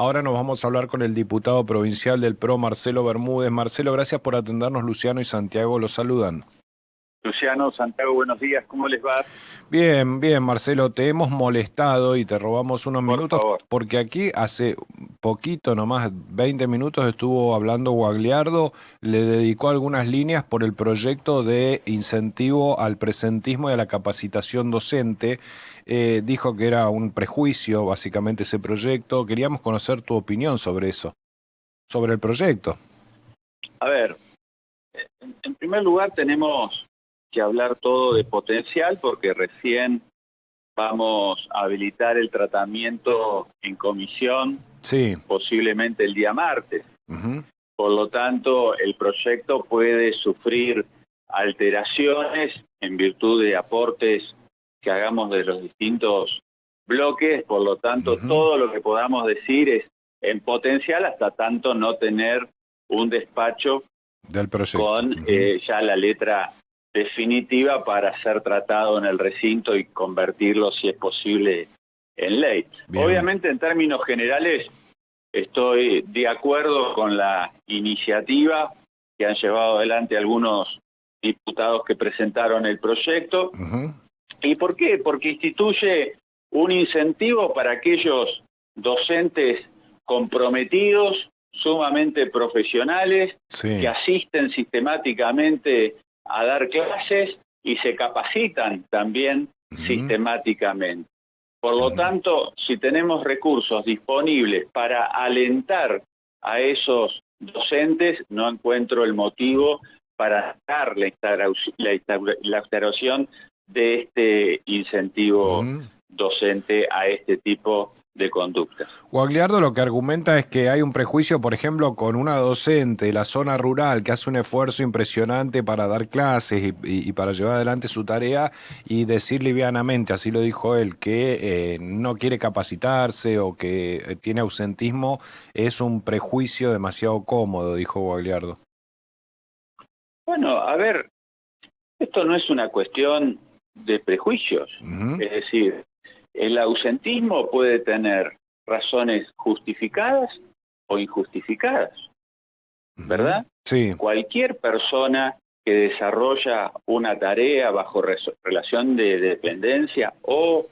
Ahora nos vamos a hablar con el diputado provincial del PRO, Marcelo Bermúdez. Marcelo, gracias por atendernos. Luciano y Santiago los saludan. Luciano, Santiago, buenos días, ¿cómo les va? Bien, bien, Marcelo, te hemos molestado y te robamos unos Por minutos favor. porque aquí hace poquito, nomás 20 minutos, estuvo hablando Guagliardo, le dedicó algunas líneas por el proyecto de incentivo al presentismo y a la capacitación docente. Dijo que era un prejuicio, básicamente, ese proyecto. Queríamos conocer tu opinión sobre eso, sobre el proyecto. A ver, en primer lugar tenemos que hablar todo de potencial porque recién vamos a habilitar el tratamiento en comisión, Sí. posiblemente el día martes. Ujú. Por lo tanto, el proyecto puede sufrir alteraciones en virtud de aportes que hagamos de los distintos bloques. Por lo tanto, Ujú. todo lo que podamos decir es en potencial hasta tanto no tener un despacho Del proyecto. con Ujú. ya la letra definitiva para ser tratado en el recinto y convertirlo, si es posible, en ley. Bien. Obviamente, en términos generales, estoy de acuerdo con la iniciativa que han llevado adelante algunos diputados que presentaron el proyecto. Ujú. ¿Y por qué? Porque instituye un incentivo para aquellos docentes comprometidos, sumamente profesionales, que Sí. asisten sistemáticamente a dar clases y se capacitan también Ujú. sistemáticamente. Por lo Ujú. tanto, si tenemos recursos disponibles para alentar a esos docentes, no encuentro el motivo para dar la instauración de este incentivo Ujú. docente a este tipo de conductas. Guagliardo lo que argumenta es que hay un prejuicio, por ejemplo, con una docente de la zona rural que hace un esfuerzo impresionante para dar clases y para llevar adelante su tarea y decir livianamente, así lo dijo él, que no quiere capacitarse o que tiene ausentismo, es un prejuicio demasiado cómodo, dijo Guagliardo. Bueno, a ver, esto no es una cuestión de prejuicios, Ujú. es decir, el ausentismo puede tener razones justificadas o injustificadas, Ujú. ¿verdad? Sí. Cualquier persona que desarrolla una tarea bajo relación de dependencia o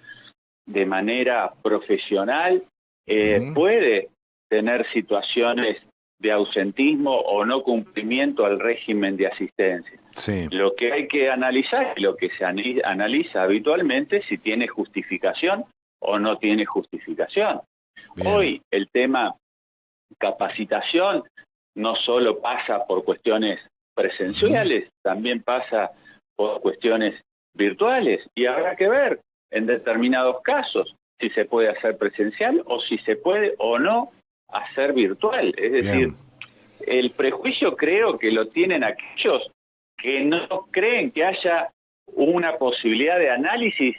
de manera profesional Ujú. puede tener situaciones de ausentismo o no cumplimiento al régimen de asistencia. Sí. Lo que hay que analizar, lo que se analiza habitualmente, si tiene justificación o no tiene justificación. Bien. Hoy el tema capacitación no solo pasa por cuestiones Ujú. presenciales, también pasa por cuestiones virtuales y habrá que ver en determinados casos si se puede hacer presencial o si se puede o no hacer virtual. Es decir, Bien. el prejuicio creo que lo tienen aquellos que no creen que haya una posibilidad de análisis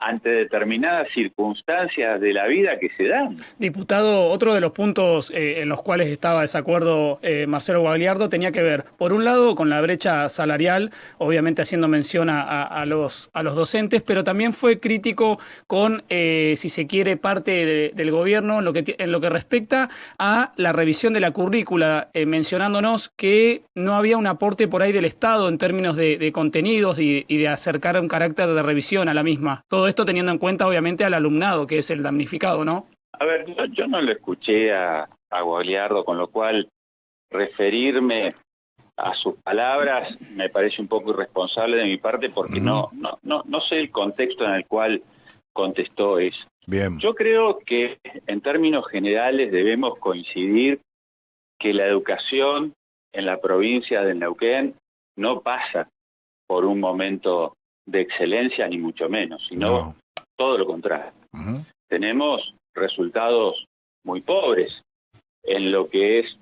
ante determinadas circunstancias de la vida que se dan. Diputado, otro de los puntos en los cuales estaba desacuerdo Marcelo Guagliardo tenía que ver, por un lado, con la brecha salarial, obviamente haciendo mención a los docentes, pero también fue crítico con, si se quiere, parte del gobierno en lo que respecta a la revisión de la currícula, mencionándonos que no había un aporte por ahí del Estado en términos de contenidos y de acercar un carácter de revisión a la misma. Todo esto teniendo en cuenta, obviamente, al alumnado, que es el damnificado, ¿no? A ver, yo no lo escuché a Guagliardo, con lo cual referirme a sus palabras me parece un poco irresponsable de mi parte porque Ujú. no sé el contexto en el cual contestó eso. Bien. Yo creo que en términos generales debemos coincidir que la educación en la provincia de Neuquén no pasa por un momento de excelencia ni mucho menos, sino No. todo lo contrario. Ujú. Tenemos resultados muy pobres en lo que es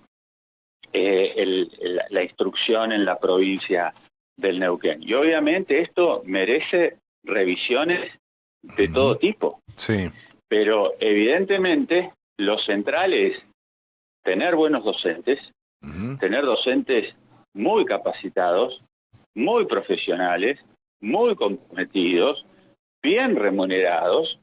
la instrucción en la provincia del Neuquén. Y obviamente esto merece revisiones de todo Ujú. tipo, Sí. pero evidentemente lo central es tener buenos docentes, Ujú. tener docentes muy capacitados, muy profesionales, muy comprometidos, bien remunerados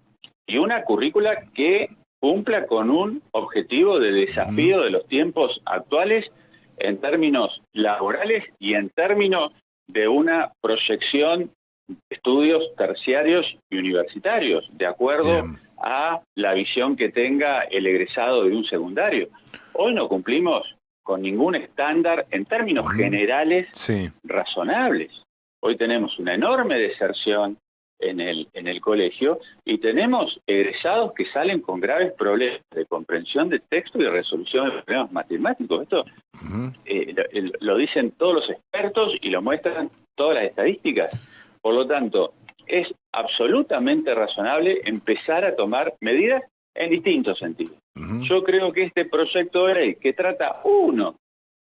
y una currícula que cumpla con un objetivo de desafío de los tiempos actuales en términos laborales y en términos de una proyección de estudios terciarios y universitarios, de acuerdo Bien. a la visión que tenga el egresado de un secundario. Hoy no cumplimos con ningún estándar en términos generales Sí. razonables. Hoy tenemos una enorme deserción en el colegio y tenemos egresados que salen con graves problemas de comprensión de texto y de resolución de problemas matemáticos. Esto lo dicen todos los expertos y lo muestran todas las estadísticas. Por lo tanto, es absolutamente razonable empezar a tomar medidas en distintos sentidos. Yo creo que este proyecto de ley, que trata uno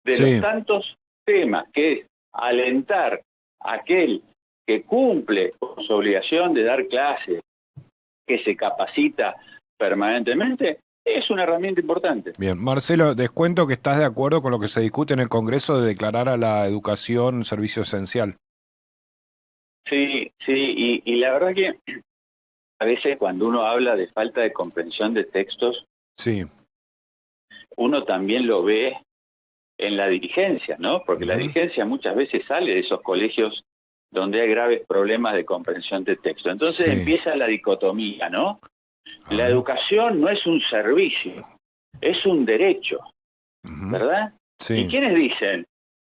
de los tantos temas, que es alentar a aquel que cumple con su obligación de dar clases, que se capacita permanentemente, es una herramienta importante. Bien, Marcelo, descuento que estás de acuerdo con lo que se discute en el Congreso de declarar a la educación un servicio esencial. Sí, y la verdad que a veces cuando uno habla de falta de comprensión de textos, Sí. uno también lo ve en la dirigencia, ¿no? Porque la dirigencia muchas veces sale de esos colegios donde hay graves problemas de comprensión de texto. Entonces empieza la dicotomía, ¿no? La educación no es un servicio, es un derecho, ¿verdad? Sí. ¿Y quiénes dicen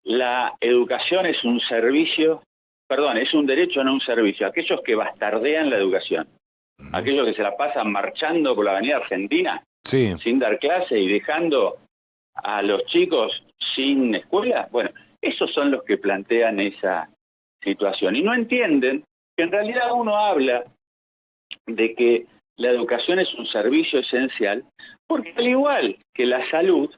la educación es un servicio? Perdón, es un derecho, no un servicio. Aquellos que bastardean la educación, aquellos que se la pasan marchando por la avenida Argentina sin dar clase y dejando a los chicos sin escuela. Bueno, esos son los que plantean esa situación y no entienden que en realidad uno habla de que la educación es un servicio esencial, porque al igual que la salud,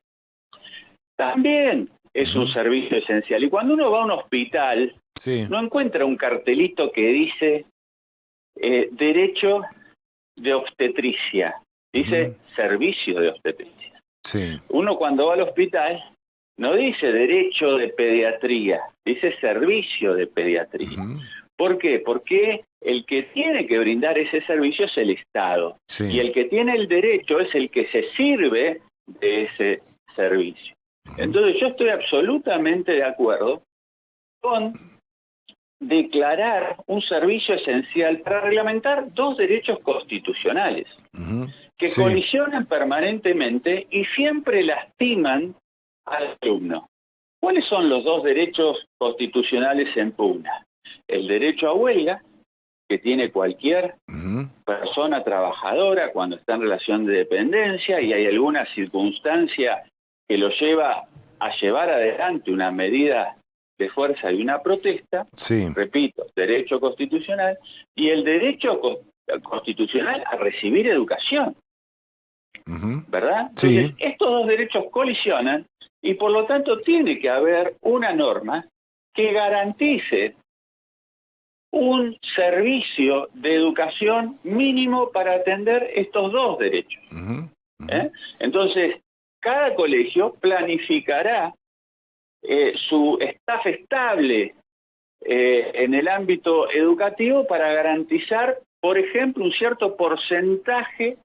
también es un servicio esencial. Y cuando uno va a un hospital, no encuentra un cartelito que dice derecho de obstetricia, dice servicio de obstetricia. Uno cuando va al hospital no dice derecho de pediatría, dice servicio de pediatría. ¿Por qué? Porque el que tiene que brindar ese servicio es el Estado. Y el que tiene el derecho es el que se sirve de ese servicio. Entonces yo estoy absolutamente de acuerdo con declarar un servicio esencial para reglamentar dos derechos constitucionales que colisionan permanentemente y siempre lastiman al alumno. ¿Cuáles son los dos derechos constitucionales en pugna? El derecho a huelga, que tiene cualquier persona trabajadora cuando está en relación de dependencia y hay alguna circunstancia que lo lleva a llevar adelante una medida de fuerza y una protesta, repito, derecho constitucional, y el derecho constitucional a recibir educación, ¿verdad? Entonces, estos dos derechos colisionan y por lo tanto tiene que haber una norma que garantice un servicio de educación mínimo para atender estos dos derechos. Entonces, cada colegio planificará su staff estable en el ámbito educativo para garantizar, por ejemplo, un cierto porcentaje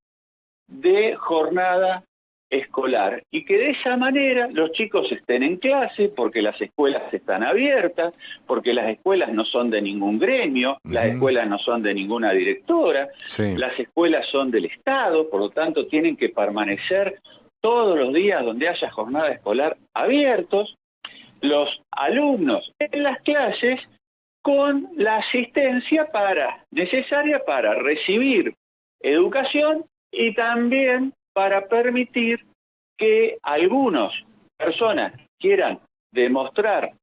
de jornada escolar y que de esa manera los chicos estén en clase porque las escuelas están abiertas, porque las escuelas no son de ningún gremio, las escuelas no son de ninguna directora, las escuelas son del Estado, por lo tanto tienen que permanecer todos los días donde haya jornada escolar abiertos, los alumnos en las clases con la asistencia necesaria para recibir educación y también para permitir que algunas personas quieran demostrar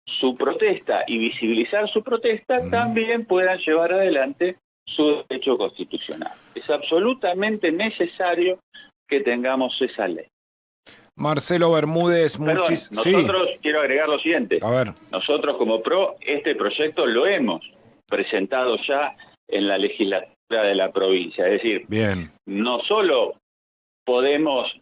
su protesta y visibilizar su protesta, también puedan llevar adelante su derecho constitucional. Es absolutamente necesario que tengamos esa ley. Marcelo Bermúdez, nosotros, quiero agregar lo siguiente. A ver. Nosotros como PRO, este proyecto lo hemos presentado ya en la legislatura de la provincia. Es decir, no solo podemos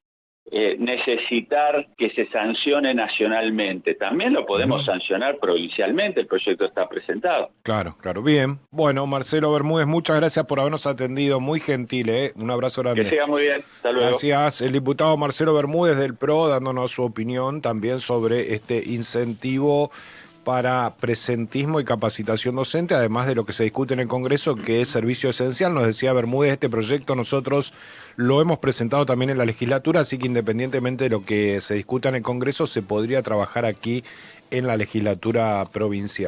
necesitar que se sancione nacionalmente. También lo podemos sancionar provincialmente, el proyecto está presentado. Claro, claro. Bien. Bueno, Marcelo Bermúdez, muchas gracias por habernos atendido. Muy gentil, ¿eh? Un abrazo grande. Que siga muy bien. Hasta luego. Gracias. El diputado Marcelo Bermúdez del PRO dándonos su opinión también sobre este incentivo para presentismo y capacitación docente, además de lo que se discute en el Congreso, que es servicio esencial. Nos decía Bermúdez, este proyecto nosotros lo hemos presentado también en la legislatura, así que independientemente de lo que se discuta en el Congreso, se podría trabajar aquí en la legislatura provincial.